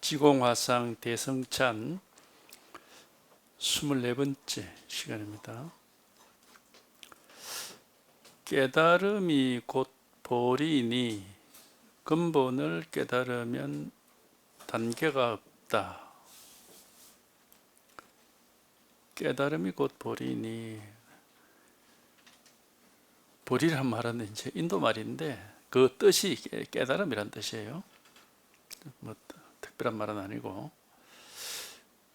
지공화상 대성찬 24번째 시간입니다. 깨달음이 곧 보리니 근본을 깨달으면 단계가 없다. 깨달음이 곧 보리니, 보리란 말은 이제 인도 말인데 그 뜻이 깨달음이란 뜻이에요. 뭐 특별한 말은 아니고,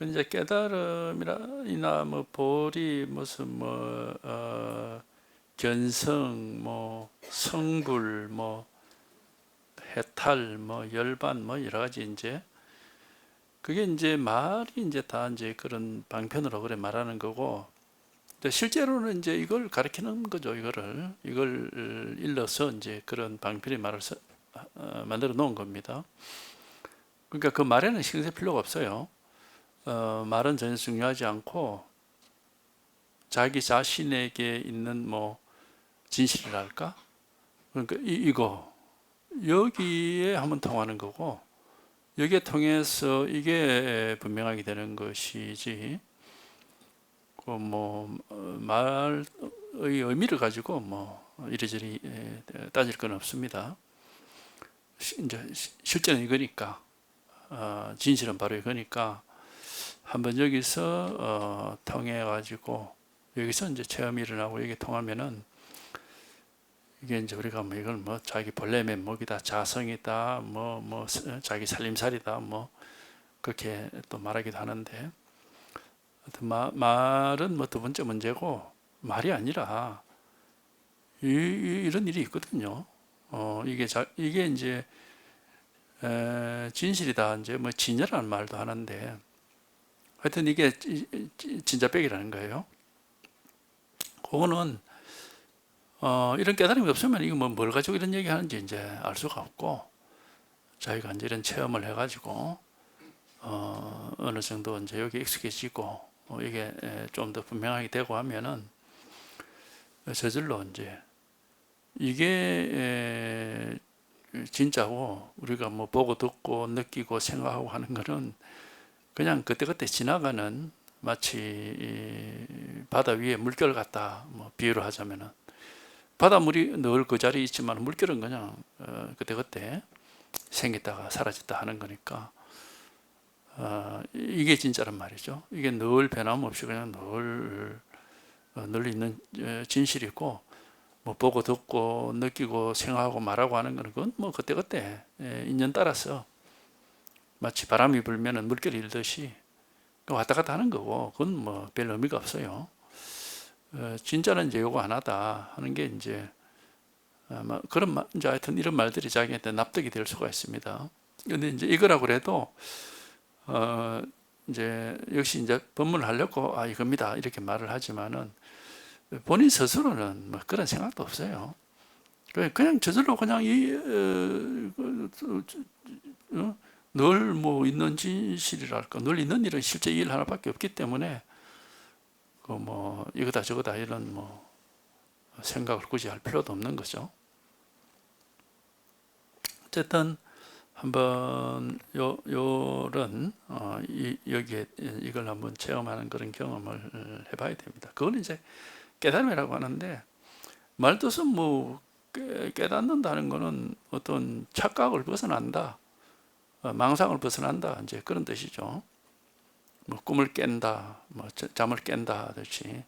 이제 깨달음이나 뭐 보리, 무슨 견성, 뭐 성불, 뭐 해탈, 뭐 열반, 뭐 여러 가지 이제 그게 이제 말이 이제 다 이제 그런 방편으로 그래 말하는 거고, 실제로는 이제 이걸 가르치는 거죠. 이걸 일러서 이제 그런 방편의 말을 만들어 놓은 겁니다. 그러니까 그 말에는 신경 쓸 필요가 없어요. 말은 전혀 중요하지 않고 자기 자신에게 있는 뭐 진실이랄까? 그러니까 이거 여기에 한번 통하는 거고, 여기에 통해서 이게 분명하게 되는 것이지, 그 뭐 말의 의미를 가지고 뭐 이리저리 따질 건 없습니다. 이제 실제는 이거니까, 진실은 바로 이거니까 한번 여기서 통해 가지고 여기서 이제 체험이 일어나고 여기 통하면은 이게 이제 우리가 뭐 이걸 뭐 자기 본래 면목이다, 자성이다, 뭐 자기 살림살이다, 뭐 그렇게 또 말하기도 하는데, 말은 뭐 두 번째 문제고, 말이 아니라 이런 일이 있거든요. 이게 이제 진실이다, 이제 뭐 진여라는 말도 하는데, 하여튼 이게 진짜백이라는 거예요. 그거는 이런 깨달음이 없으면 이거 뭘 가지고 이런 얘기 하는지 이제 알 수가 없고, 자기가 이제 이런 체험을 해가지고 어느 정도 이제 여기 익숙해지고 이게 좀 더 분명하게 되고 하면은 저절로 이제 이게 진짜고, 우리가 뭐 보고 듣고 느끼고 생각하고 하는 거는 그냥 그때그때 지나가는, 마치 바다 위에 물결 같다, 뭐 비유를 하자면은 바닷물이 늘 그 자리에 있지만 물결은 그냥 그때그때 생겼다가 사라졌다 하는 거니까, 이게 진짜란 말이죠. 이게 늘 변함없이 그냥 늘 있는 진실이고, 뭐 보고 듣고 느끼고 생각하고 말하고 하는 거는 그건 뭐 그때그때 인연 따라서 마치 바람이 불면은 물결이 일듯이 왔다 갔다 하는 거고, 그건 뭐 별 의미가 없어요. 진짜는 이제 요거 하나다 하는 게 이제 그런 이제 하여튼 이런 말들이 자기한테 납득이 될 수가 있습니다. 근데 이제 이거라고 그래도 이제 역시 이제 법문을 하려고 이겁니다 이렇게 말을 하지만은 본인 스스로는 뭐 그런 생각도 없어요. 그냥 저절로 그냥 늘 뭐 있는 진실이랄까, 늘 있는 일은 실제 일 하나밖에 없기 때문에 그 뭐 이거다 저거다 이런 뭐 생각을 굳이 할 필요도 없는 거죠. 어쨌든 한번 요런 여기에 이걸 한번 체험하는 그런 경험을 해봐야 됩니다. 그건 이제 깨달음이라고 하는데, 말뜻은 뭐 깨닫는다는 거는 어떤 착각을 벗어난다, 망상을 벗어난다, 이제 그런 뜻이죠. 뭐 꿈을 깬다, 뭐 잠을 깬다 하듯이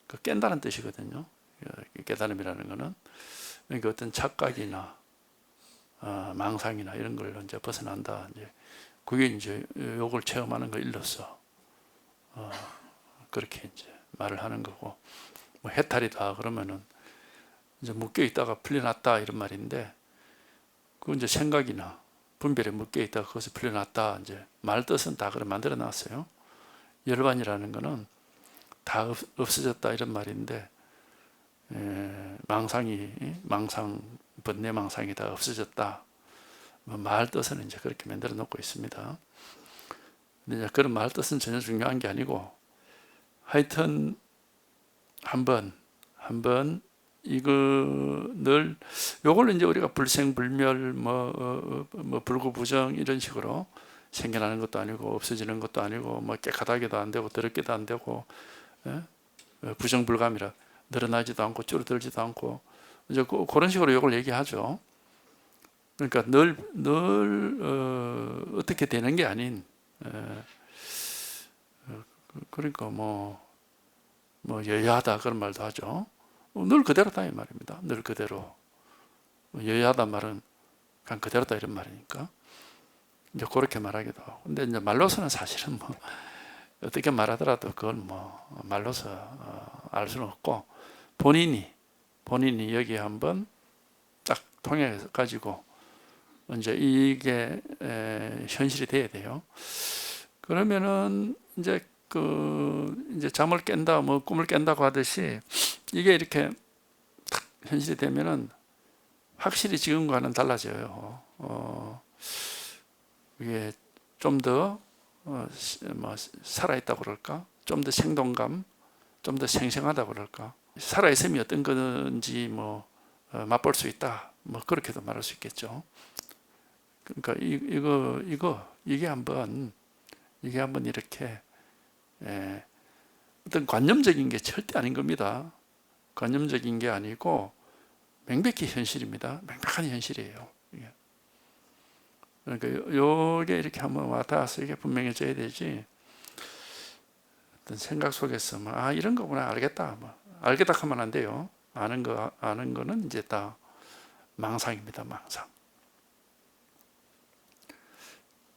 그 깬다는 뜻이거든요. 깨달음이라는 거는 그러니까 어떤 착각이나 망상이나 이런 걸 이제 벗어난다. 이제 그게 이제 요걸 체험하는 거 일러서 그렇게 이제 말을 하는 거고, 뭐 해탈이다 그러면은 이제 묶여 있다가 풀려났다 이런 말인데, 그건 이제 생각이나 분별에 묶여 있다가 그것이 풀려났다, 이제 말 뜻은 다 그래 만들어 놨어요. 열반이라는 거는 다 없어졌다 이런 말인데, 번뇌 망상이 다 없어졌다, 말 뜻은 이제 그렇게 만들어 놓고 있습니다. 근데 이제 그런 말 뜻은 전혀 중요한 게 아니고, 하여튼 한번 이거를 요걸 이제 우리가 불생불멸 뭐 불구부정 이런 식으로 생겨나는 것도 아니고 없어지는 것도 아니고 뭐 깨끗하게도 안 되고 더럽게도 안 되고 예? 부정불감이라 늘어나지도 않고 줄어들지도 않고 이제 그런 식으로 이걸 얘기하죠. 그러니까 늘 어떻게 되는 게 아닌 그러니까 뭐 여야하다 그런 말도 하죠. 늘 그대로다 이 말입니다. 늘 그대로. 여야하다 말은 그냥 그대로다 이런 말이니까 이제 그렇게 말하기도 하고. 근데 이제 말로서는 사실은 뭐 어떻게 말하더라도 그건 뭐 말로서 알 수는 없고 본인이 여기 한번 딱 통해 가지고 이제 이게 현실이 돼야 돼요. 그러면은 이제 이제 잠을 깬다, 뭐 꿈을 깬다고 하듯이 이게 이렇게 딱 현실이 되면은 확실히 지금과는 달라져요. 이게 좀 더 뭐 살아있다고 그럴까? 좀 더 생동감, 좀 더 생생하다고 그럴까? 살아있음이 어떤 건지 뭐 맛볼 수 있다. 뭐 그렇게도 말할 수 있겠죠. 그러니까 이게 한번 이렇게 어떤 관념적인 게 절대 아닌 겁니다. 관념적인 게 아니고 명백히 현실입니다. 명백한 현실이에요. 그러니까 요게 이렇게 한번 와닿아서 이게 분명해져야 되지. 어떤 생각 속에서 이런 거구나 알겠다. 알겠다 하면 안 돼요. 아는 거는 이제 다 망상입니다. 망상.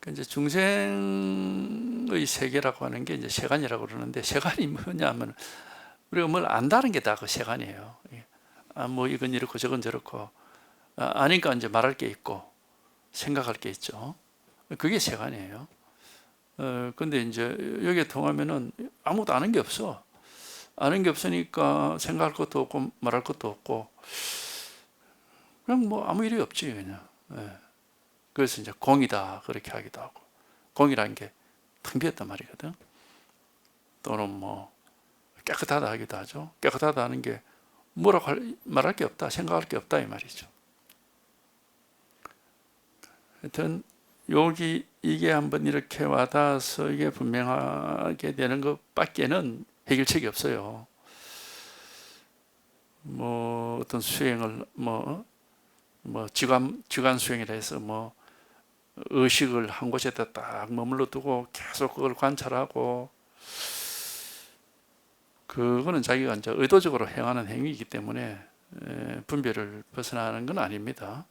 이제 중생의 세계라고 하는 게 이제 세간이라고 그러는데 세간이 뭐냐면 우리가 뭘 안다는 게 다 그 세간이에요. 뭐 이건 이렇고 저건 저렇고 아니까 이제 말할 게 있고 생각할 게 있죠. 그게 세간이에요. 근데 이제 여기에 통하면은 아무것도 아는 게 없어. 아는 게 없으니까 생각할 것도 없고 말할 것도 없고 그냥 뭐 아무 일이 없지 그냥. 그래서 이제 공이다 그렇게 하기도 하고 공이라는 게 텅 비었단 말이거든. 또는 뭐 깨끗하다 하기도 하죠. 깨끗하다 하는 게 뭐라고 말할 게 없다, 생각할 게 없다 이 말이죠. 하여튼 여기 이게 한번 이렇게 와닿아서 이게 분명하게 되는 것밖에는 해결책이 없어요. 뭐 어떤 수행을 뭐 지관 수행이라 해서 뭐 의식을 한 곳에다 딱 머물러 두고 계속 그걸 관찰하고 그거는 자기가 이제 의도적으로 행하는 행위이기 때문에 분별을 벗어나는 건 아닙니다.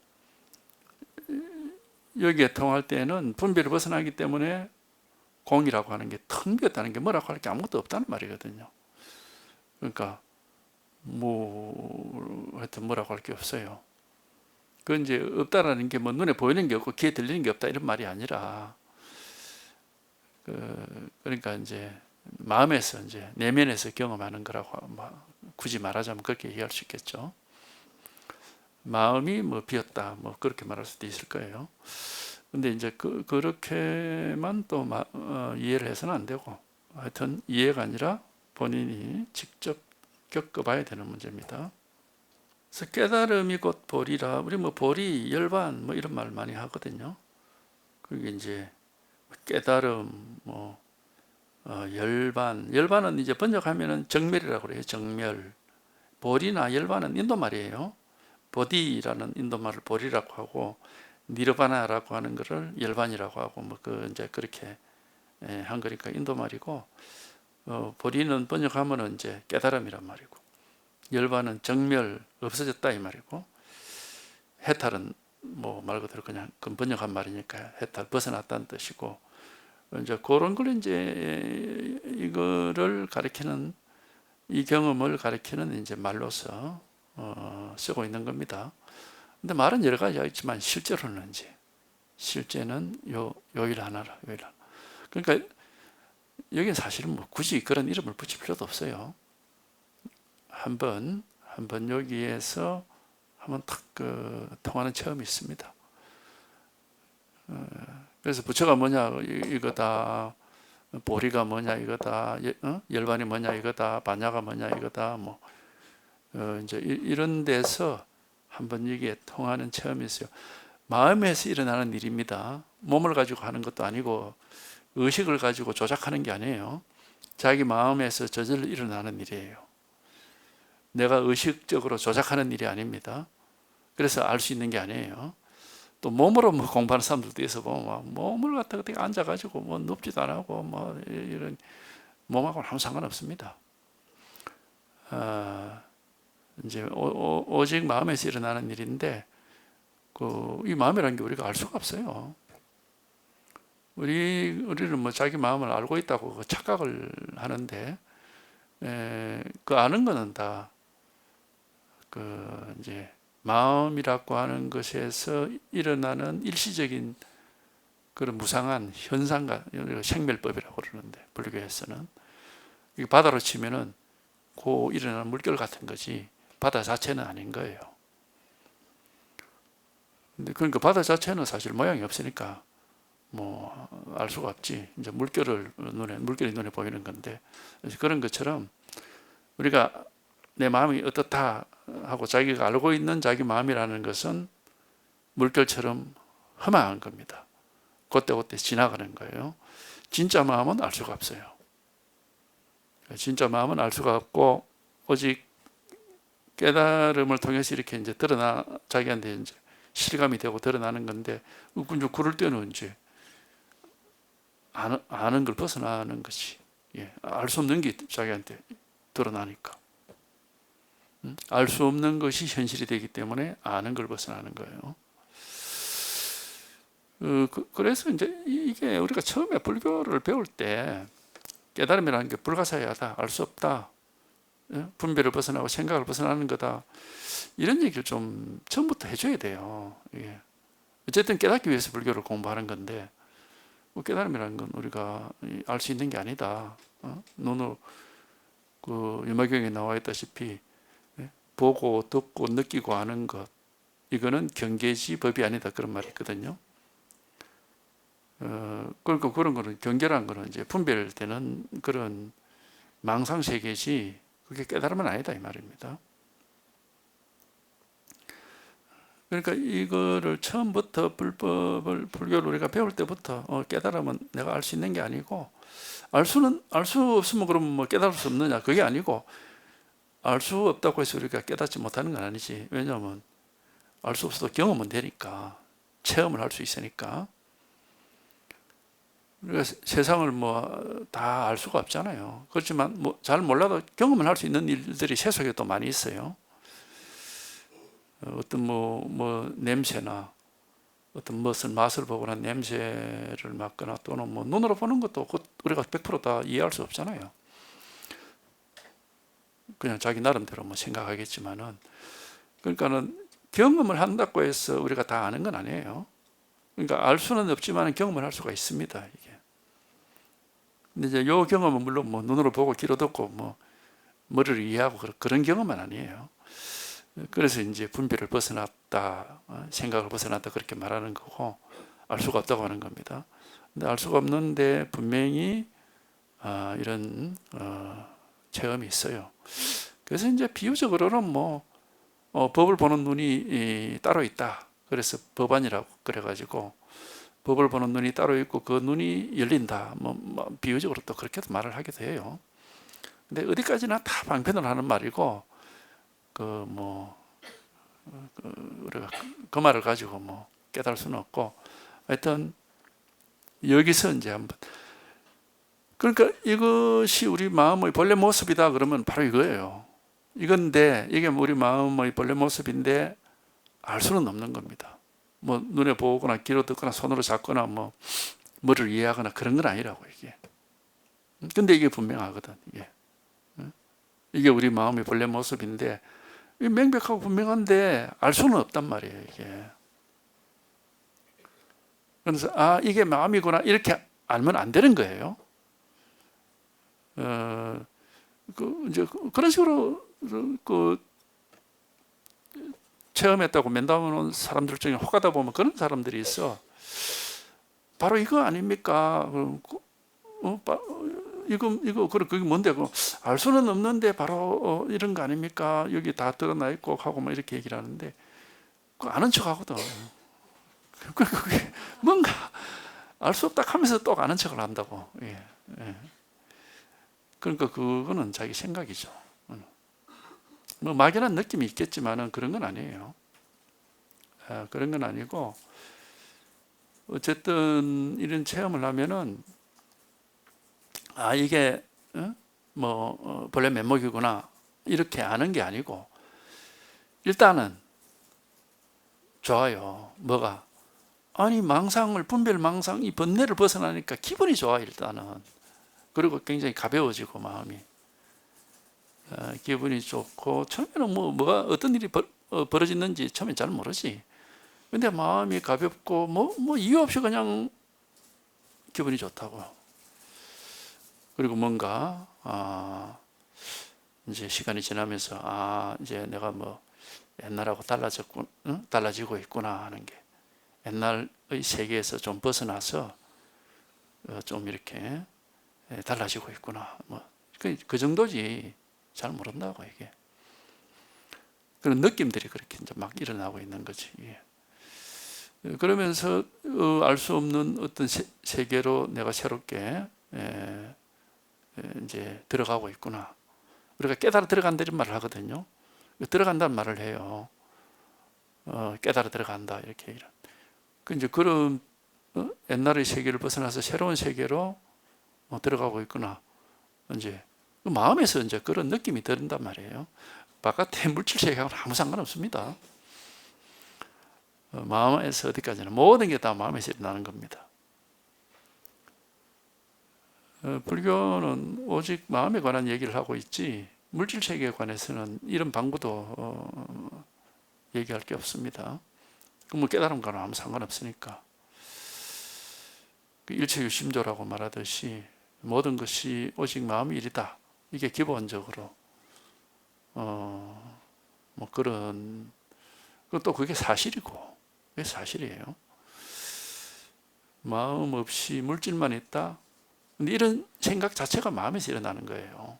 여기에 통할 때는 분별을 벗어나기 때문에 공이라고 하는 게 텅 비었다는 게 뭐라고 할 게 아무것도 없다는 말이거든요. 그러니까 하여튼 뭐라고 할 게 없어요. 그건 이제 없다라는 게 뭐 눈에 보이는 게 없고 귀에 들리는 게 없다 이런 말이 아니라 그러니까 이제 마음에서 이제 내면에서 경험하는 거라고 굳이 말하자면 그렇게 얘기할 수 있겠죠. 마음이 뭐 비었다 뭐 그렇게 말할 수도 있을 거예요. 근데 이제 그렇게만 또 이해를 해서는 안 되고 하여튼 이해가 아니라 본인이 직접 겪어봐야 되는 문제입니다. 그래서 깨달음이 곧 보리라. 우리 뭐 보리, 열반 뭐 이런 말 많이 하거든요. 그게 이제 깨달음, 열반은 이제 번역하면은 정멸이라고 그래요. 정멸. 보리나 열반은 인도 말이에요. 보디라는 인도 말을 보리라고 하고 니르바나라고 하는 것을 열반이라고 하고 이제 그렇게 한 거니까 인도 말이고 보리는 번역하면은 이제 깨달음이란 말이고 열반은 정멸 없어졌다 이 말이고 해탈은 뭐 말 그대로 그냥 번역한 말이니까 해탈 벗어났다는 뜻이고 이제 그런 걸 이제 이거를 가리키는 이 경험을 가리키는 이제 말로서 쓰고 있는 겁니다. 근데 말은 여러 가지가 있지만 실제로는 이제 실제는 요 일 하나라. 그러니까 여기 사실은 뭐 굳이 그런 이름을 붙일 필요도 없어요. 한번 여기에서 한번 탁 통하는 체험이 있습니다. 그래서 부처가 뭐냐 이거다, 보리가 뭐냐 이거다, 열반이 뭐냐 이거다, 반야가 뭐냐 이거다, 이제 이런 데서 한번 여기에 통하는 체험이 있어요. 마음에서 일어나는 일입니다. 몸을 가지고 하는 것도 아니고 의식을 가지고 조작하는 게 아니에요. 자기 마음에서 저절로 일어나는 일이에요. 내가 의식적으로 조작하는 일이 아닙니다. 그래서 알 수 있는 게 아니에요. 또 몸으로 뭐 공부하는 사람들도 있어 보면 몸을 갖다가 어떻게 앉아가지고 뭐 눕지도 안 하고 뭐 이런 몸하고는 아무 상관없습니다. 이제 오직 마음에서 일어나는 일인데 이 마음이라는 게 우리가 알 수가 없어요. 우리는 뭐 자기 마음을 알고 있다고 착각을 하는데 그 아는 거는 다 이제 마음이라고 하는 것에서 일어나는 일시적인 그런 무상한 현상과 생멸법이라고 그러는데 불교에서는 이게 바다로 치면은 그 일어나는 물결 같은 거지 바다 자체는 아닌 거예요. 근데 그러니까 바다 자체는 사실 모양이 없으니까 뭐 알 수가 없지. 이제 물결이 눈에 보이는 건데 그런 것처럼 우리가 내 마음이 어떻다 하고 자기가 알고 있는 자기 마음이라는 것은 물결처럼 허망한 겁니다. 그때그때 지나가는 거예요. 진짜 마음은 알 수가 없어요. 진짜 마음은 알 수가 없고 오직 깨달음을 통해서 이렇게 이제 자기한테 이제 실감이 되고 드러나는 건데 그럴 때는 이제 아는 걸 벗어나는 것이 알 수 없는 게 자기한테 드러나니까 알 수 없는 것이 현실이 되기 때문에 아는 걸 벗어나는 거예요. 그래서 이제 이게 우리가 처음에 불교를 배울 때 깨달음이라는 게 불가사의하다, 알 수 없다, 분별을 벗어나고 생각을 벗어나는 거다 이런 얘기를 좀 처음부터 해줘야 돼요. 어쨌든 깨닫기 위해서 불교를 공부하는 건데 깨달음이라는 건 우리가 알 수 있는 게 아니다. 눈으로 유마경에 나와 있다시피 보고 듣고 느끼고 아는 것 이거는 경계지 법이 아니다 그런 말이 있거든요. 그러니까 그런 거는 경계라는 거는 이제 분별되는 그런 망상 세계지 그게 깨달음은 아니다 이 말입니다. 그러니까 이거를 처음부터 불교를 우리가 배울 때부터 깨달음은 내가 알 수 있는 게 아니고 알 수 없으면 그러면 뭐 깨달을 수 없느냐 그게 아니고 알 수 없다고 해서 우리가 깨닫지 못하는 건 아니지. 왜냐하면 알 수 없어도 경험은 되니까 체험을 할 수 있으니까 우리가 세상을 뭐 다 알 수가 없잖아요. 그렇지만 뭐 잘 몰라도 경험을 할 수 있는 일들이 세속에 또 많이 있어요. 어떤 뭐 냄새나 어떤 무슨 맛을 보거나 냄새를 맡거나 또는 뭐 눈으로 보는 것도 우리가 100% 다 이해할 수 없잖아요. 그냥 자기 나름대로 뭐 생각하겠지만은 그러니까는 경험을 한다고 해서 우리가 다 아는 건 아니에요. 그러니까 알 수는 없지만 경험을 할 수가 있습니다. 이게. 근데 이제 요 경험은 물론 뭐 눈으로 보고 귀로 듣고 뭐 머리를 이해하고 그런 경험은 아니에요. 그래서 이제 분별을 벗어났다, 생각을 벗어났다 그렇게 말하는 거고 알 수가 없다고 하는 겁니다. 근데 알 수가 없는데 분명히 이런 체험이 있어요. 그래서 이제 비유적으로는 뭐 법을 보는 눈이 따로 있다. 그래서 법안이라고 그래가지고 법을 보는 눈이 따로 있고 그 눈이 열린다. 뭐 비유적으로 또 그렇게도 말을 하기도 해요. 근데 어디까지나 다 방편을 하는 말이고 우리가 그 말을 가지고 뭐 깨달을 수는 없고 하여튼 여기서 이제 한번 그러니까 이것이 우리 마음의 본래 모습이다 그러면 바로 이거예요. 이건데 이게 우리 마음의 본래 모습인데 알 수는 없는 겁니다. 뭐 눈에 보거나 귀로 듣거나 손으로 잡거나 뭐 머리를 이해하거나 그런 건 아니라고 이게. 근데 이게 분명하거든 이게 우리 마음의 본래 모습인데 명백하고 분명한데 알 수는 없단 말이에요 이게. 그래서 이게 마음이구나 이렇게 알면 안 되는 거예요. 이제 그런 식으로 체험했다고 면담하는 사람들 중에 혹 하다 보면 그런 사람들이 있어. 바로 이거 아닙니까? 이거 그게 뭔데? 알 수는 없는데 바로 이런 거 아닙니까? 여기 다 드러나 있고 하고 뭐 이렇게 얘기를 하는데 아는 척 하거든. 그게 뭔가 알 수 없다 하면서 또 아는 척을 한다고. 예, 예. 그러니까 그거는 자기 생각이죠. 뭐 막연한 느낌이 있겠지만은 그런 건 아니에요. 그런 건 아니고, 어쨌든 이런 체험을 하면은 이게 본래 면목이구나 이렇게 아는 게 아니고, 일단은 좋아요. 뭐가? 아니, 망상을, 분별 망상, 이 번뇌를 벗어나니까 기분이 좋아, 일단은. 그리고 굉장히 가벼워지고, 마음이. 기분이 좋고, 처음에는 뭐가, 어떤 일이 벌어졌는지 처음엔 잘 모르지. 근데 마음이 가볍고, 이유 없이 그냥 기분이 좋다고. 그리고 뭔가, 이제 시간이 지나면서, 이제 내가 옛날하고 달라지고 있구나 하는 게. 옛날의 세계에서 좀 벗어나서 좀 이렇게 달라지고 있구나. 그 정도지. 잘 모른다고, 이게. 그런 느낌들이 그렇게 이제 막 일어나고 있는 거지. 그러면서 알 수 없는 어떤 세계로 내가 새롭게 이제 들어가고 있구나. 우리가 깨달아 들어간다 이런 말을 하거든요. 들어간다는 말을 해요. 깨달아 들어간다 이렇게. 이제 그런 옛날의 세계를 벗어나서 새로운 세계로 들어가고 있구나. 이제 마음에서 이제 그런 느낌이 든단 말이에요. 바깥의 물질 세계하고는 아무 상관없습니다. 마음에서 어디까지나 모든 게 다 마음에서 일어나는 겁니다. 불교는 오직 마음에 관한 얘기를 하고 있지 물질 세계에 관해서는 이런 방구도 얘기할 게 없습니다. 깨달음과는 아무 상관없으니까. 일체유심조라고 말하듯이 모든 것이 오직 마음의 일이다. 이게 기본적으로 그런 또 그게 사실이고, 그게 사실이에요. 마음 없이 물질만 있다. 근데 이런 생각 자체가 마음에서 일어나는 거예요.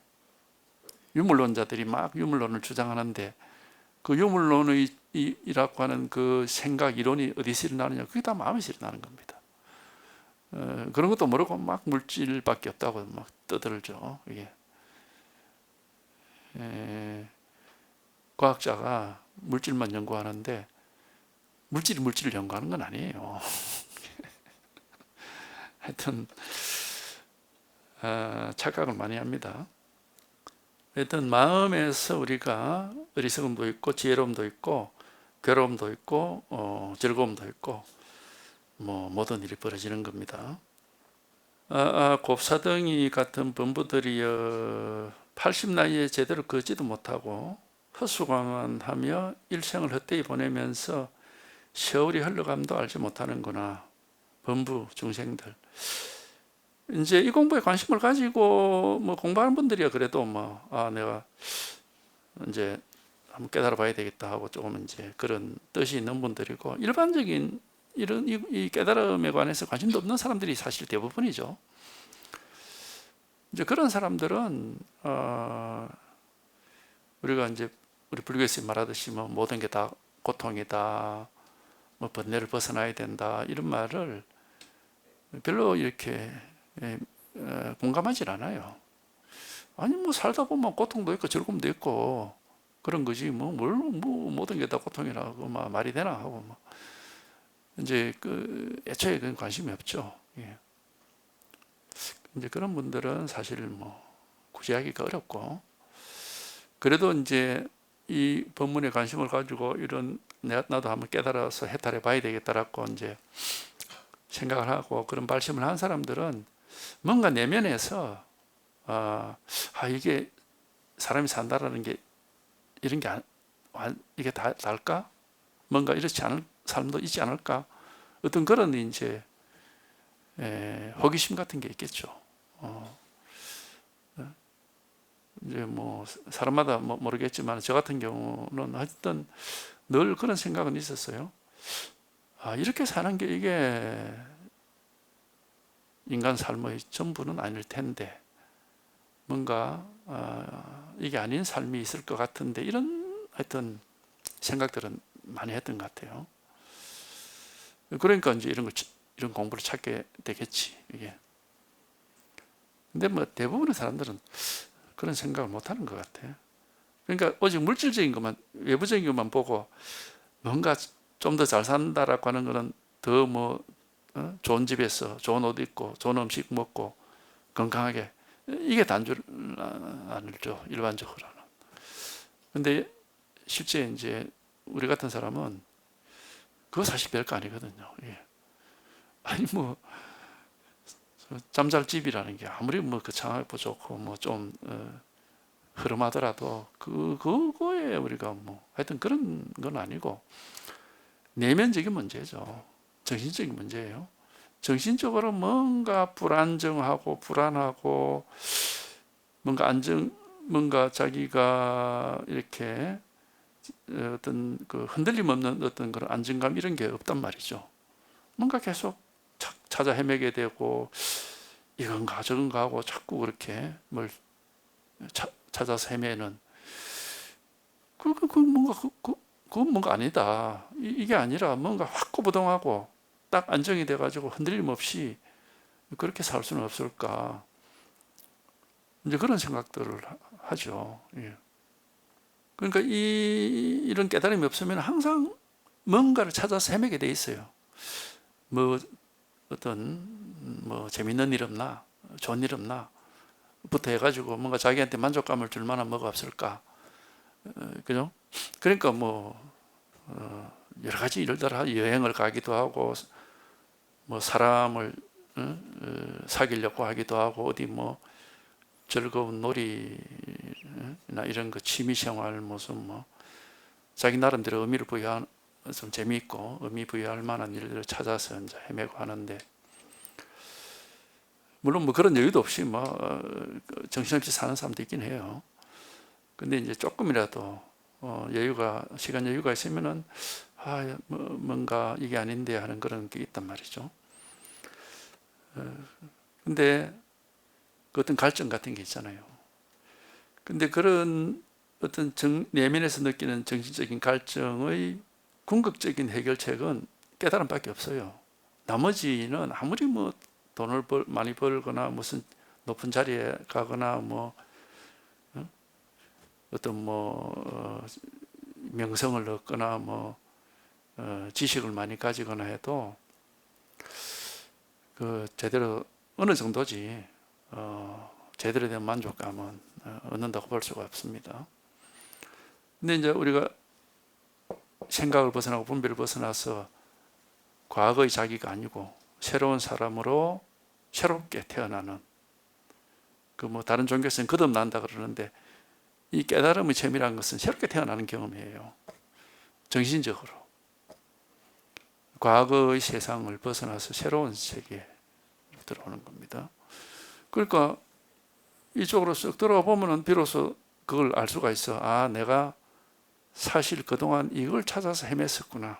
유물론자들이 막 유물론을 주장하는데 그 유물론이라고 하는 그 생각 이론이 어디서 일어나느냐? 그게 다 마음에서 일어나는 겁니다. 그런 것도 모르고 막 물질밖에 없다고 막 떠들죠. 이게 과학자가 물질만 연구하는데 물질이 물질을 연구하는 건 아니에요. 하여튼 착각을 많이 합니다. 하여튼 마음에서 우리가 어리석음도 있고 지혜로움도 있고 괴로움도 있고 즐거움도 있고 모든 일이 벌어지는 겁니다. 곱사등이 같은 범부들이여 80 나이에 제대로 걷지도 못하고 헛수고만 하며 일생을 헛되이 보내면서 세월이 흘러감도 알지 못하는구나. 범부 중생들. 이제 이 공부에 관심을 가지고 공부하는 분들이야 그래도 내가 이제 한번 깨달아 봐야 되겠다 하고 조금 이제 그런 뜻이 있는 분들이고, 일반적인 이런 이 깨달음에 관해서 관심도 없는 사람들이 사실 대부분이죠. 이제 그런 사람들은 우리가 이제 우리 불교에서 말하듯이 모든 게 다 고통이다, 번뇌를 벗어나야 된다 이런 말을 별로 이렇게 공감하지 않아요. 아니 살다 보면 고통도 있고 즐거움도 있고 그런 거지 모든 게 다 고통이라고 말이 되나 하고 이제 애초에 그런 관심이 없죠. 이제 그런 분들은 사실 구제하기가 어렵고, 그래도 이제 이 법문에 관심을 가지고 이런 나도 한번 깨달아서 해탈해 봐야 되겠다라고 이제 생각을 하고 그런 발심을 한 사람들은 뭔가 내면에서 이게 사람이 산다라는 게 이런 게 이게 달까? 뭔가 이렇지 않을 삶도 있지 않을까? 어떤 그런 이제 호기심 같은 게 있겠죠. 이제 사람마다 모르겠지만 저 같은 경우는 하여튼 늘 그런 생각은 있었어요. 이렇게 사는 게 이게 인간 삶의 전부는 아닐 텐데 뭔가 이게 아닌 삶이 있을 것 같은데 이런 하여튼 생각들은 많이 했던 것 같아요. 그러니까 이제 이런 공부를 찾게 되겠지, 이게. 근데 뭐 대부분의 사람들은 그런 생각을 못 하는 것 같아. 그러니까 오직 물질적인 것만, 외부적인 것만 보고 뭔가 좀 더 잘 산다라고 하는 거는 더 뭐, 좋은 집에서 좋은 옷 입고 좋은 음식 먹고 건강하게, 이게 단줄 아니죠, 일반적으로는. 근데 실제 이제 우리 같은 사람은 그거 사실 별거 아니거든요. 예. 아니 뭐 잠잘 집이라는 게 아무리 뭐 거창하고 좋고 뭐 좀 흐름하더라도 그거에 우리가 뭐 하여튼 그런 건 아니고 내면적인 문제죠. 정신적인 문제예요. 정신적으로 뭔가 불안정하고 불안하고 뭔가 자기가 이렇게 어떤 그 흔들림 없는 어떤 그런 안정감 이런 게 없단 말이죠. 뭔가 계속 찾아 헤매게 되고 이건가 저건가 하고 자꾸 그렇게 뭘 찾아서 헤매는 그건 뭔가 아니다. 이게 아니라 뭔가 확고부동하고 딱 안정이 돼가지고 흔들림 없이 그렇게 살 수는 없을까. 이제 그런 생각들을 하죠. 예. 그러니까 이런 깨달음이 없으면 항상 뭔가를 찾아서 헤매게 돼 있어요. 뭐 어떤 뭐 재밌는 일 없나, 좋은 일 없나 부터 해가지고 뭔가 자기한테 만족감을 줄 만한 뭐가 없을까, 그죠? 그러니까 뭐 여러 가지 일들 여행을 가기도 하고 뭐 사람을 사귀려고 하기도 하고 어디 뭐 즐거운 놀이나 이런 거 취미생활 무슨 뭐 자기 나름대로 의미를 부여한 좀 재미있고 의미 부여할 만한 일들을 찾아서 이제 헤매고 하는데 물론 뭐 그런 여유도 없이 뭐 정신없이 사는 사람도 있긴 해요. 근데 이제 조금이라도 시간 여유가 있으면은 뭔가 이게 아닌데 하는 그런 게 있단 말이죠. 근데 그 어떤 갈증 같은 게 있잖아요. 근데 그런 어떤 내면에서 느끼는 정신적인 갈증의 궁극적인 해결책은 깨달음밖에 없어요. 나머지는 아무리 뭐 돈을 많이 벌거나 무슨 높은 자리에 가거나 뭐 어떤 뭐 명성을 얻거나 뭐 지식을 많이 가지거나 해도 그 제대로 어느 정도지 제대로 된 만족감은 얻는다고 볼 수가 없습니다. 근데 이제 우리가 생각을 벗어나고 분별을 벗어나서 과거의 자기가 아니고 새로운 사람으로 새롭게 태어나는 그 뭐 다른 종교에서는 거듭난다 그러는데 이 깨달음의 체미라는 것은 새롭게 태어나는 경험이에요. 정신적으로 과거의 세상을 벗어나서 새로운 세계에 들어오는 겁니다. 그러니까 이쪽으로 쓱 들어가 보면은 비로소 그걸 알 수가 있어. 아, 내가 사실 그동안 이걸 찾아서 헤맸었구나.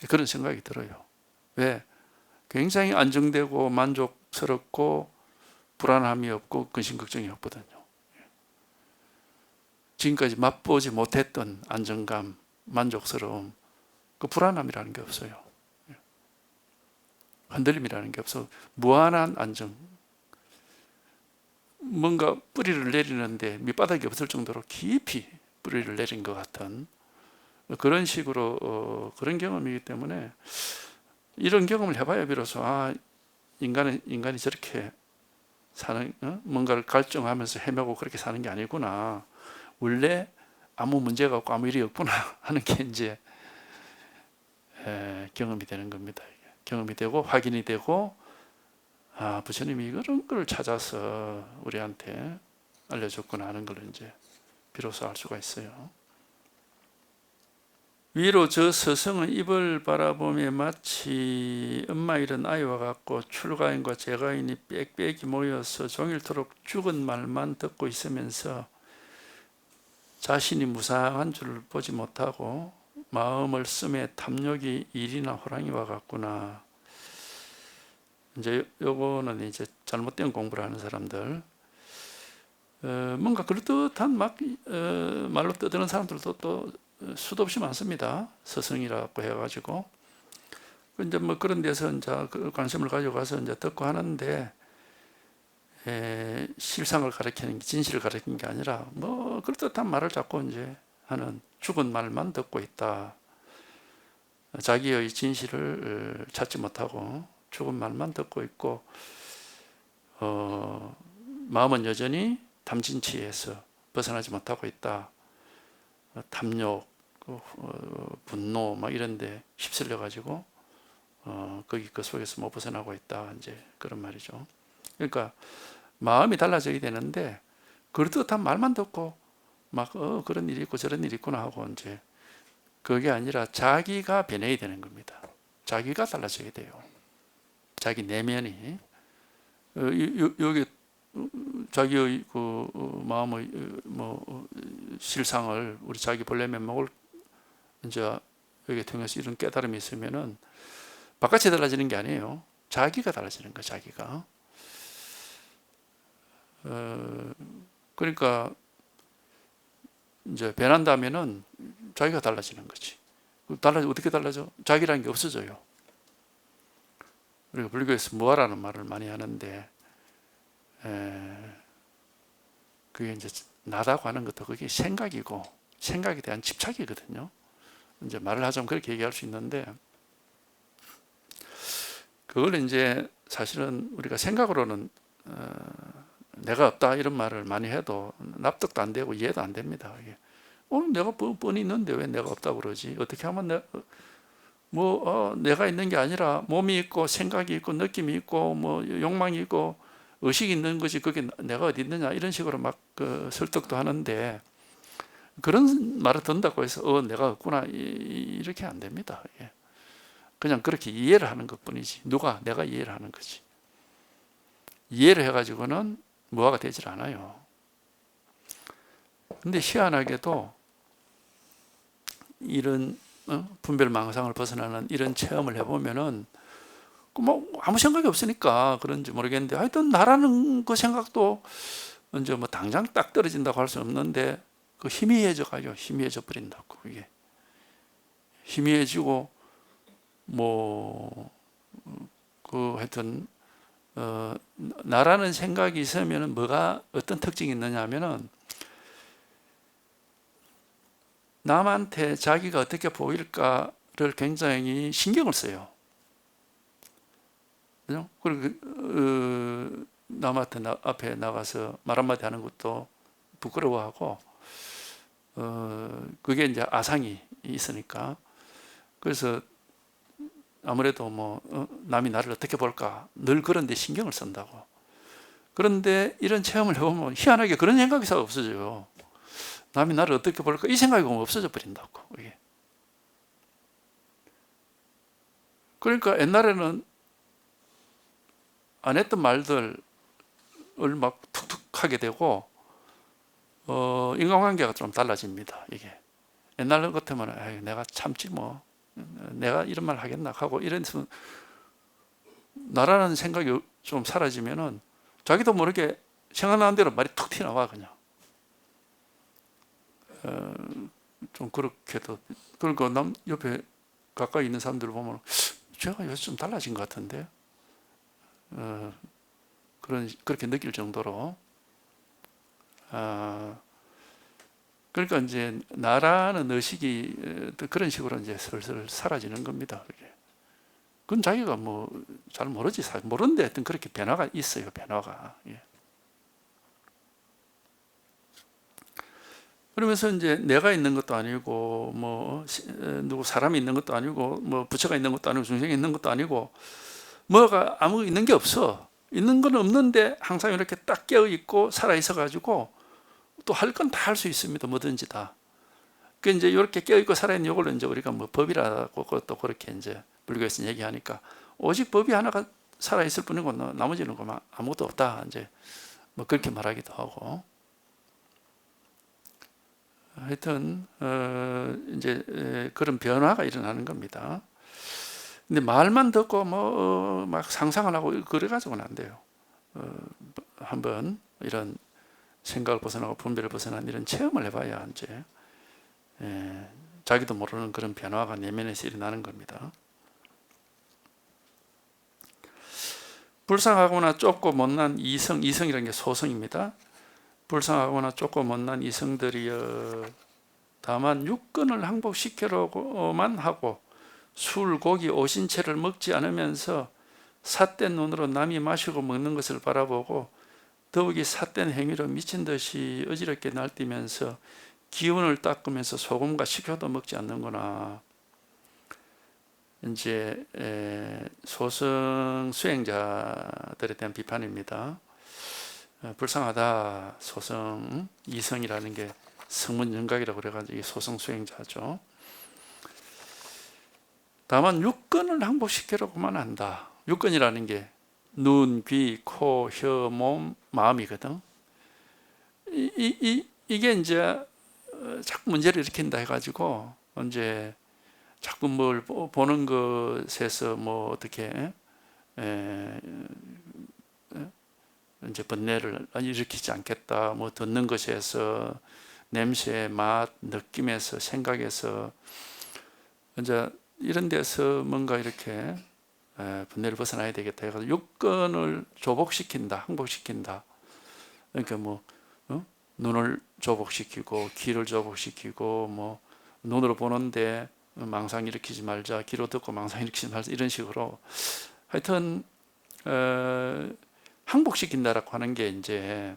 그런 생각이 들어요. 왜? 굉장히 안정되고 만족스럽고 불안함이 없고 근심 걱정이 없거든요. 지금까지 맛보지 못했던 안정감, 만족스러움, 그 불안함이라는 게 없어요. 흔들림이라는 게 없어. 무한한 안정. 뭔가 뿌리를 내리는데 밑바닥이 없을 정도로 깊이 뿌리를 내린 것 같은 그런 식으로 그런 경험이기 때문에 이런 경험을 해봐야 비로소 인간이 저렇게 사는 뭔가를 갈증하면서 헤매고 그렇게 사는 게 아니구나. 원래 아무 문제가 없고 아무 일이 없구나 하는 게 이제 경험이 되는 겁니다. 경험이 되고 확인이 되고 부처님이 이런 걸 찾아서 우리한테 알려줬구나 하는 걸 이제 비로소 알 수가 있어요. 위로 저 서성은 입을 바라보며 마치 엄마 잃은 아이와 같고 출가인과 재가인이 빽빽이 모여서 종일토록 죽은 말만 듣고 있으면서 자신이 무상한 줄을 보지 못하고 마음을 쓰매 탐욕이 일이나 호랑이와 같구나. 이제 요거는 이제 잘못된 공부를 하는 사람들, 뭔가 그럴듯한 말로 떠드는 사람들도 또 수도 없이 많습니다. 스승이라고 해가지고. 이제 뭐 그런 데서 이제 그 관심을 가져가서 이제 듣고 하는데, 실상을 가리키는 게, 진실을 가리키는 게 아니라 뭐 그럴듯한 말을 자꾸 이제 하는, 죽은 말만 듣고 있다. 자기의 진실을 찾지 못하고 죽은 말만 듣고 있고, 마음은 여전히 탐진치에서 벗어나지 못하고 있다. 탐욕, 분노 막 이런데 휩쓸려 가지고 거기 그 속에서 못 벗어나고 있다. 이제 그런 말이죠. 그러니까 마음이 달라져야 되는데 그럴듯한 말만 듣고 막 그런 일이 있고 저런 일이 있구나 하고 이제 그게 아니라 자기가 변해야 되는 겁니다. 자기가 달라져야 돼요. 자기 내면이 여기 자기의 그 마음의 뭐 실상을, 우리 자기 본래 면목을 이제 여기 통해서 이런 깨달음이 있으면은 바깥이 달라지는 게 아니에요. 자기가 달라지는 거예요. 자기가. 그러니까 이제 변한다면은 자기가 달라지는 거지. 어떻게 달라져? 자기라는 게 없어져요. 우리가 불교에서 무아라는 말을 많이 하는데, 그게 이제 나다고 하는 것도 그게 생각이고, 생각에 대한 집착이거든요. 이제 말을 하자면 그렇게 얘기할 수 있는데, 그걸 이제 사실은 우리가 생각으로는 내가 없다 이런 말을 많이 해도 납득도 안 되고 이해도 안 됩니다. 이게 내가 뻔히 있는데 왜 내가 없다고 그러지? 어떻게 하면 내가 있는 게 아니라 몸이 있고 생각이 있고 느낌이 있고 뭐 욕망이 있고 의식이 있는 거지, 그게 내가 어디 있느냐, 이런 식으로 막 설득도 하는데, 그런 말을 듣는다고 해서 내가 없구나 이렇게 안 됩니다. 그냥 그렇게 이해를 하는 것 뿐이지. 내가 이해를 하는 거지. 이해를 해가지고는 무아가 되질 않아요. 근데 희한하게도 이런 분별망상을 벗어나는 이런 체험을 해보면은 뭐 아무 생각이 없으니까 그런지 모르겠는데, 하여튼 나라는 그 생각도 이제 뭐 당장 딱 떨어진다고 할 수 없는데 그 희미해져 가지고 희미해져 버린다고. 이게 희미해지고 뭐 그 하여튼 나라는 생각이 있으면은 뭐가 어떤 특징이 있느냐 하면은, 남한테 자기가 어떻게 보일까를 굉장히 신경을 써요. 그죠? 그리고 남한테 앞에 나가서 말 한마디 하는 것도 부끄러워하고, 그게 이제 아상이 있으니까. 그래서 아무래도 뭐 남이 나를 어떻게 볼까 늘 그런 데 신경을 쓴다고. 그런데 이런 체험을 해보면 희한하게 그런 생각이 잘 없어져요. 남이 나를 어떻게 볼까 이 생각이 없어져 버린다고. 이게. 그러니까 옛날에는 안 했던 말들을 막 툭툭 하게 되고, 인간관계가 좀 달라집니다. 이게 옛날 같으면 내가 참지 뭐, 내가 이런 말 하겠나 하고 이래서 나라는 생각이 좀 사라지면은 자기도 모르게 생각나는 대로 말이 툭 튀어나와 그냥. 좀 그렇게도. 그러니까 남 옆에 가까이 있는 사람들을 보면 제가 요새 좀 달라진 것 같은데, 그렇게 느낄 정도로. 그러니까 이제 나라는 의식이 그런 식으로 이제 슬슬 사라지는 겁니다. 그건 자기가 뭐 잘 모르지, 모르는데 하여튼 그렇게 변화가 있어요. 변화가. 그러면서 이제 내가 있는 것도 아니고 뭐 누구 사람이 있는 것도 아니고 뭐 부처가 있는 것도 아니고 중생이 있는 것도 아니고 뭐가 아무 있는 게 없어. 있는 건 없는데 항상 이렇게 딱 깨어 있고 살아 있어 가지고 또 할 건 다 할 수 있습니다. 뭐든지 다. 그 이제 이렇게 깨어 있고 살아 있는 이걸 이제 우리가 뭐 법이라고 또 그렇게 이제 불교에서 얘기하니까, 오직 법이 하나가 살아 있을 뿐이고 나머지는 아무것도 없다. 이제 뭐 그렇게 말하기도 하고. 하여튼 이제 그런 변화가 일어나는 겁니다. 근데 말만 듣고 뭐 막 상상을 하고 그래 가지고는 안 돼요. 한번 이런 생각을 벗어나고 분별을 벗어난 이런 체험을 해봐야 이제 자기도 모르는 그런 변화가 내면에서 일어나는 겁니다. 불쌍하거나 좁고 못난 이성, 이성이라는 게 소성입니다. 불쌍하거나 좁고 못난 이성들이여 다만 육근을 항복시키려고만 하고 술, 고기, 오신채를 먹지 않으면서 삿된 눈으로 남이 마시고 먹는 것을 바라보고 더욱이 삿된 행위로 미친 듯이 어지럽게 날뛰면서 기운을 닦으면서 소금과 식효도 먹지 않는구나. 이제 소성 수행자들에 대한 비판입니다. 불쌍하다. 소성 이성이라는 게 성문정각이라고 그래가지고 이게 소성 수행자죠. 다만 육근을 항복시키려고만 한다. 육근이라는 게 눈, 귀, 코, 혀, 몸, 마음이거든. 이게 이제 자꾸 문제를 일으킨다 해가지고 이제 자꾸 뭘 보는 것에서 뭐 어떻게 이제 번뇌를 일으키지 않겠다. 뭐 듣는 것에서 냄새, 맛, 느낌에서, 생각에서 이제 이런 데서 뭔가 이렇게 번뇌를 벗어나야 되겠다 해가지고 육근을 조복시킨다, 항복시킨다. 그러니까 뭐 눈을 조복시키고 귀를 조복시키고 뭐 눈으로 보는데 망상 일으키지 말자, 귀로 듣고 망상 일으키지 말자 이런 식으로 하여튼 항복시킨다라고 하는 게 이제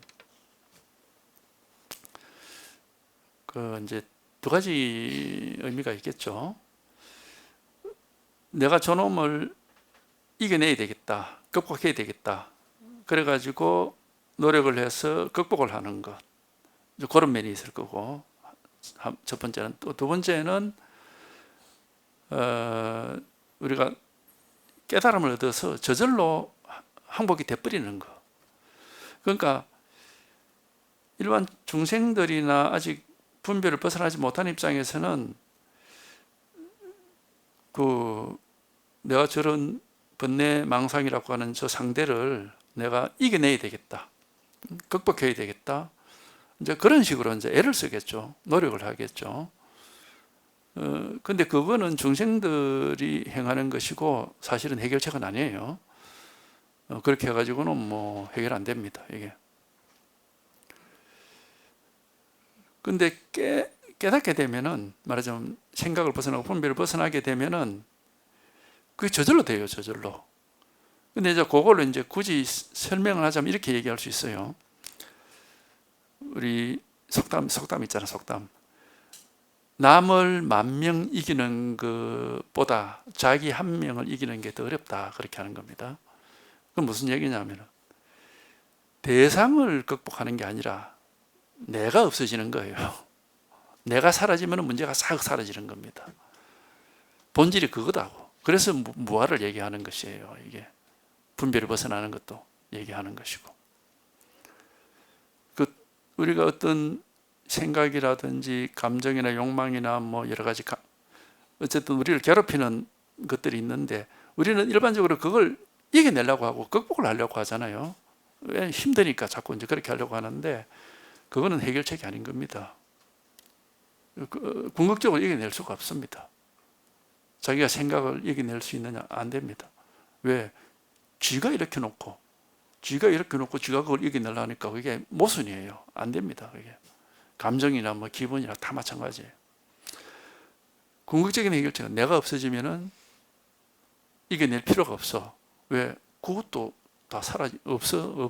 그 이제 두 가지 의미가 있겠죠. 내가 저놈을 이겨내야 되겠다, 극복해야 되겠다. 그래가지고 노력을 해서 극복을 하는 것. 그런 면이 있을 거고, 첫 번째는 또 두 번째는 우리가 깨달음을 얻어서 저절로 항복이 돼버리는 거. 그러니까 일반 중생들이나 아직 분별을 벗어나지 못한 입장에서는 그 내가 저런 번뇌 망상이라고 하는 저 상대를 내가 이겨내야 되겠다, 극복해야 되겠다. 이제 그런 식으로 이제 애를 쓰겠죠. 노력을 하겠죠. 근데 그거는 중생들이 행하는 것이고 사실은 해결책은 아니에요. 그렇게 해가지고는 뭐 해결 안 됩니다, 이게. 근데 깨닫게 되면은 말하자면 생각을 벗어나고 분별을 벗어나게 되면은 그게 저절로 돼요, 저절로. 근데 이제 그걸로 이제 굳이 설명을 하자면 이렇게 얘기할 수 있어요. 우리 속담 있잖아, 속담. 남을 10,000명 이기는 것보다 자기 1명을 이기는 게 더 어렵다, 그렇게 하는 겁니다. 그건 무슨 얘기냐면 대상을 극복하는 게 아니라 내가 없어지는 거예요. 내가 사라지면 문제가 싹 사라지는 겁니다. 본질이 그거다고. 그래서 무아를 얘기하는 것이에요. 이게 분별을 벗어나는 것도 얘기하는 것이고, 우리가 어떤 생각이라든지 감정이나 욕망이나 뭐 여러 가지 어쨌든 우리를 괴롭히는 것들이 있는데 우리는 일반적으로 그걸 이겨내려고 하고 극복을 하려고 하잖아요. 왜? 힘드니까 자꾸 이제 그렇게 하려고 하는데 그거는 해결책이 아닌 겁니다. 궁극적으로 이겨낼 수가 없습니다. 자기가 생각을 이겨낼 수 있느냐? 안 됩니다. 왜? 쥐가 이렇게 놓고 쥐가 그걸 이겨내려니까 그게 모순이에요. 안 됩니다. 그게 감정이나 뭐 기분이나 다 마찬가지예요. 궁극적인 해결책은 내가 없어지면은 이겨낼 필요가 없어. 왜? 그것도 다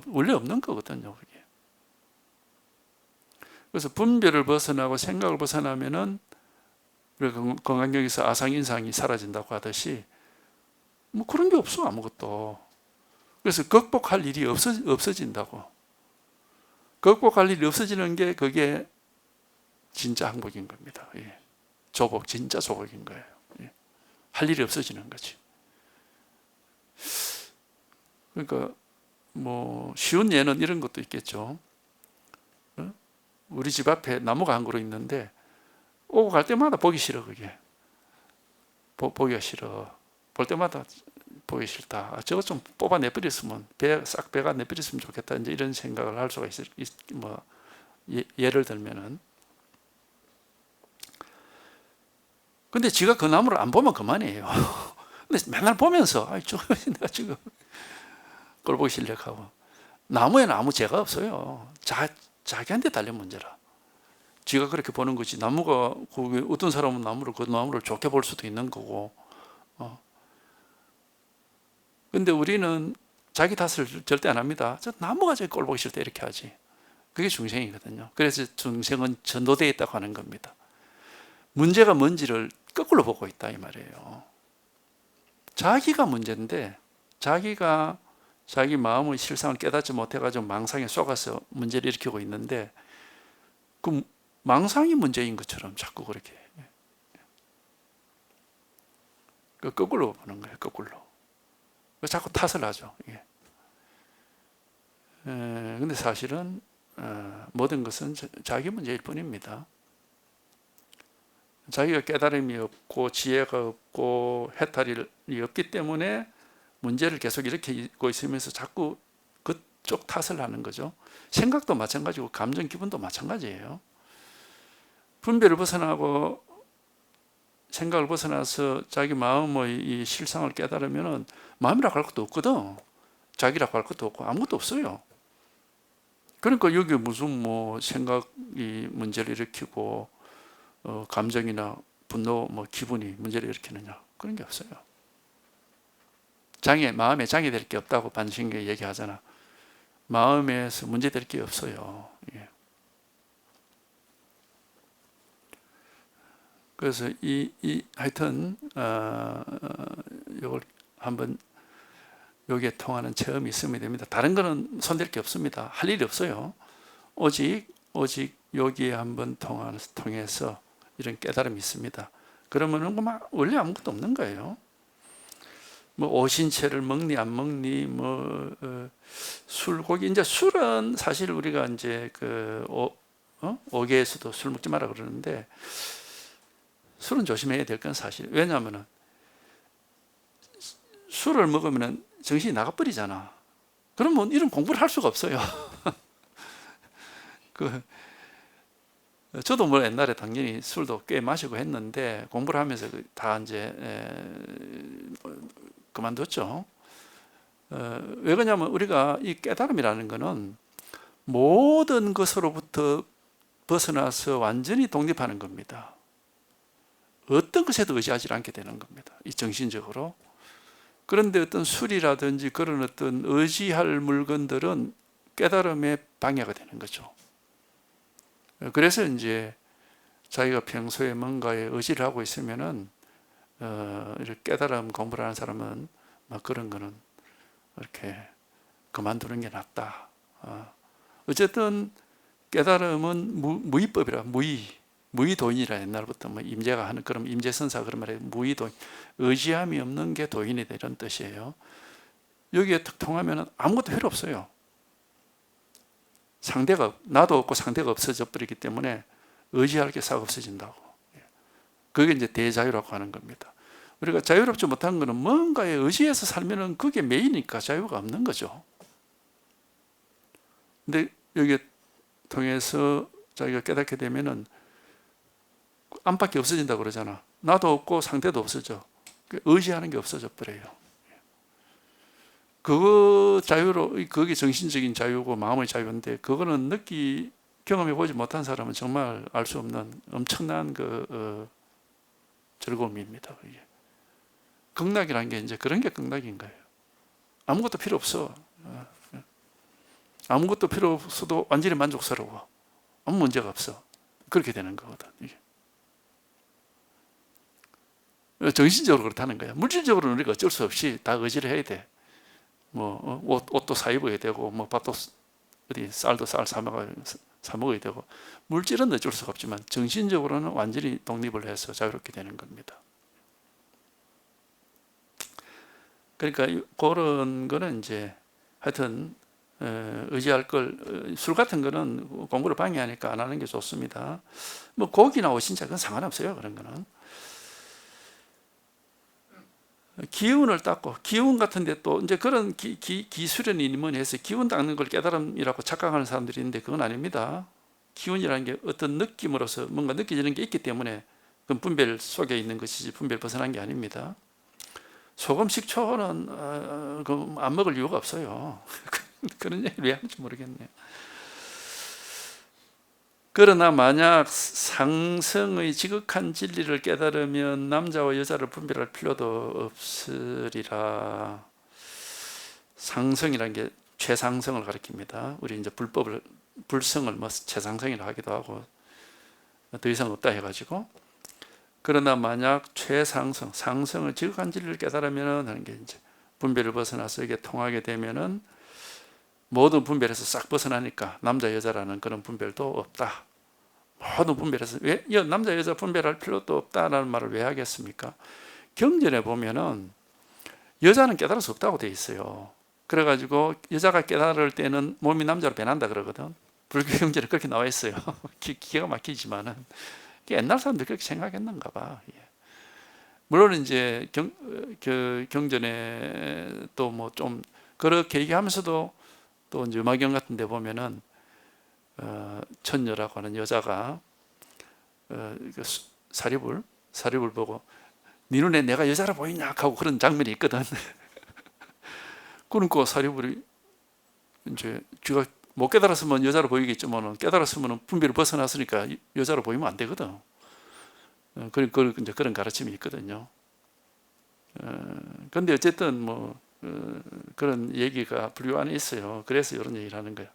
원래 없는 거거든요, 그게. 그래서 분별을 벗어나고 생각을 벗어나면은 건강경에서 아상인상이 사라진다고 하듯이 뭐 그런 게 없어, 아무것도. 그래서 극복할 일이 없어진다고. 극복할 일이 없어지는 게 그게 진짜 항복인 겁니다. 예. 조복, 진짜 조복인 거예요. 예. 할 일이 없어지는 거지. 그러니까 뭐 쉬운 예는 이런 것도 있겠죠. 우리 집 앞에 나무가 한 그루 있는데 오고 갈 때마다 보기 싫어, 그게. 보기가 싫어. 볼 때마다 보기 싫다. 저거 좀 뽑아 내버렸으면 싹 배가 내버렸으면 좋겠다. 이제 이런 생각을 할 수가 뭐 예를 들면은. 근데 지가 그 나무를 안 보면 그만이에요. 근데 맨날 보면서 저거 내가 지금 꼴보기 실력하고. 나무에는 아무 죄가 없어요. 자기한테 달린 문제라. 지가 그렇게 보는 거지. 나무가 어떤 사람은 그 나무를 좋게 볼 수도 있는 거고. 근데 우리는 자기 탓을 절대 안 합니다. 저 나무가 제 꼴보기 싫다 이렇게 하지. 그게 중생이거든요. 그래서 중생은 전도되어 있다고 하는 겁니다. 문제가 뭔지를 거꾸로 보고 있다 이 말이에요. 자기가 문제인데 자기가 자기 마음의 실상을 깨닫지 못해가지고 망상에 속아서 문제를 일으키고 있는데 그 망상이 문제인 것처럼 자꾸 그렇게 거꾸로 보는 거예요. 거꾸로. 자꾸 탓을 하죠. 근데 사실은 모든 것은 자기 문제일 뿐입니다. 자기가 깨달음이 없고 지혜가 없고 해탈이 없기 때문에 문제를 계속 일으키고 있으면서 자꾸 그쪽 탓을 하는 거죠. 생각도 마찬가지고 감정 기분도 마찬가지예요. 분별을 벗어나고 생각을 벗어나서 자기 마음의 이 실상을 깨달으면 마음이라고 할 것도 없거든. 자기라고 할 것도 없고 아무것도 없어요. 그러니까 여기 무슨 뭐 생각이 문제를 일으키고 감정이나 분노, 기분이 문제를 일으키느냐 그런 게 없어요. 마음에 장애될 게 없다고 반신교 얘기하잖아. 마음에서 문제될 게 없어요. 그래서 하여튼 이걸 한번 여기에 통하는 체험이 있으면 됩니다. 다른 거는 손댈 게 없습니다. 할 일이 없어요. 오직 여기에 한번 통해서 이런 깨달음이 있습니다. 그러면은 원래 아무것도 없는 거예요. 오신채를 먹니 안 먹니 술, 고기. 이제 술은 사실 우리가 이제 오계에서도 술 먹지 마라 그러는데 술은 조심해야 될 건 사실. 왜냐하면은 술을 먹으면 정신이 나가버리잖아. 그러면 이런 공부를 할 수가 없어요. 저도 옛날에 당연히 술도 꽤 마시고 했는데 공부를 하면서 다 이제 그만뒀죠. 왜 그러냐면 우리가 이 깨달음이라는 거는 모든 것으로부터 벗어나서 완전히 독립하는 겁니다. 어떤 것에도 의지하지 않게 되는 겁니다. 이 정신적으로. 그런데 어떤 술이라든지 그런 어떤 의지할 물건들은 깨달음에 방해가 되는 거죠. 그래서 이제 자기가 평소에 뭔가에 의지를 하고 있으면은 이렇게 깨달음 공부를 하는 사람은 그런 거는 이렇게 그만두는 게 낫다. 어쨌든 깨달음은 무의법이라 무의도인이라 옛날부터 임재가 하는 그럼 임재선사 그런 말에 무의도인 의지함이 없는 게 도인이다 이런 뜻이에요. 여기에 딱 통하면 아무것도 필요 없어요. 나도 없고 상대가 없어져 버리기 때문에 의지할 게 싹 없어진다고. 그게 이제 대자유라고 하는 겁니다. 우리가 자유롭지 못한 것은 뭔가에 의지해서 살면은 그게 매이니까 자유가 없는 거죠. 근데 여기에 통해서 자기가 깨닫게 되면은 안팎이 없어진다고 그러잖아. 나도 없고 상대도 없어져. 의지하는 게 없어져 버려요. 그거 그게 정신적인 자유고 마음의 자유인데 그거는 경험해 보지 못한 사람은 정말 알 수 없는 엄청난 즐거움입니다. 그게. 극락이라는 게 이제 그런 게 극락인 거예요. 아무것도 필요 없어. 아무것도 필요 없어도 완전히 만족스러워. 아무 문제가 없어. 그렇게 되는 거거든. 이게. 정신적으로 그렇다는 거야. 물질적으로는 우리가 어쩔 수 없이 다 의지를 해야 돼. 옷도 사 입어야 되고, 밥도 쌀도 쌀 사 먹어야 되고. 물질은 어쩔 수가 없지만 정신적으로는 완전히 독립을 해서 자유롭게 되는 겁니다. 그러니까 그런 거는 이제 하여튼 의지할 술 같은 거는 공부를 방해하니까 안 하는 게 좋습니다. 고기나 오신자 그건 상관없어요. 그런 거는. 기운을 닦고 기운 같은데 또 이제 그런 기수련이니 뭐니 해서 기운 닦는 걸 깨달음이라고 착각하는 사람들이 있는데 그건 아닙니다. 기운이라는 게 어떤 느낌으로서 뭔가 느껴지는 게 있기 때문에 그건 분별 속에 있는 것이지 분별 벗어난 게 아닙니다. 소금, 식초는 안 먹을 이유가 없어요. 그런 얘기를 왜 하는지 모르겠네요. 그러나 만약 상성의 지극한 진리를 깨달으면 남자와 여자를 분별할 필요도 없으리라. 상성이라는 게 최상성을 가리킵니다. 우리 이제 불성을 뭐 최상성이라 하기도 하고 더 이상 없다 해가지고, 그러나 만약 최상성, 상성을 지극한 진리를 깨달으면 하는 게 이제 분별을 벗어나서 이게 통하게 되면은 모든 분별에서 싹 벗어나니까 남자 여자라는 그런 분별도 없다. 모든 분별에서 왜 남자 여자 분별할 필요도 없다라는 말을 왜 하겠습니까? 경전에 보면은 여자는 깨달을 수 없다고 돼 있어요. 그래가지고 여자가 깨달을 때는 몸이 남자로 변한다 그러거든. 불교 경전에 그렇게 나와 있어요. 기가 막히지만은 옛날 사람들 그렇게 생각했는가 봐. 물론 이제 경전에 또 뭐 좀 그렇게 얘기하면서도 또 이제 음악경 같은 데 보면은 천녀라고 하는 여자가 사리불 보고 네 눈에 내가 여자라 보이냐 하고 그런 장면이 있거든. 그러니까 사리불이 이제 쥐가 못 깨달았으면 여자로 보이겠지만 깨달았으면 분별을 벗어났으니까 여자로 보이면 안 되거든. 이제 그런 가르침이 있거든요. 근데 어쨌든 뭐 그런 얘기가 불교 안에 있어요. 그래서 이런 얘기를 하는 거야.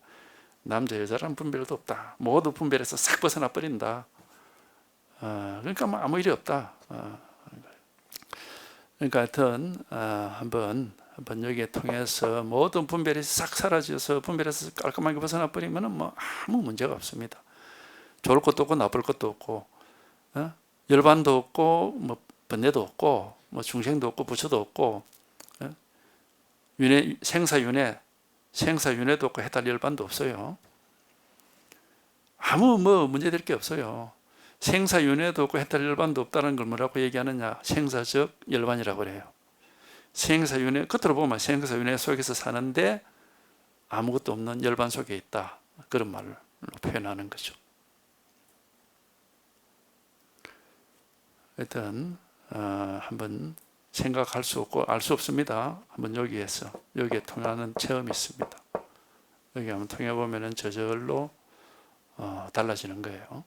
남자 여자라는 분별도 없다. 모두 분별해서 싹 벗어나 버린다. 그러니까 뭐 아무 일이 없다. 그러니까 하여튼 한번 여기에 통해서 모든 분별이 싹 사라져서 분별에서 깔끔하게 벗어나 버리면은 뭐 아무 문제가 없습니다. 좋을 것도 없고 나쁠 것도 없고, 열반도 없고 뭐 번뇌도 없고 뭐 중생도 없고 부처도 없고, 생사윤회도 없고 해탈 열반도 없어요. 아무 뭐 문제될 게 없어요. 생사윤회도 없고 해탈 열반도 없다는 걸 뭐라고 얘기하느냐? 생사적 열반이라고 그래요. 생사윤회, 겉으로 보면 생사윤회 속에서 사는데 아무것도 없는 열반 속에 있다. 그런 말로 표현하는 거죠. 하여튼 한번 생각할 수 없고 알 수 없습니다. 한번 여기에 통하는 체험이 있습니다. 여기 한번 통해 보면은 저절로 달라지는 거예요.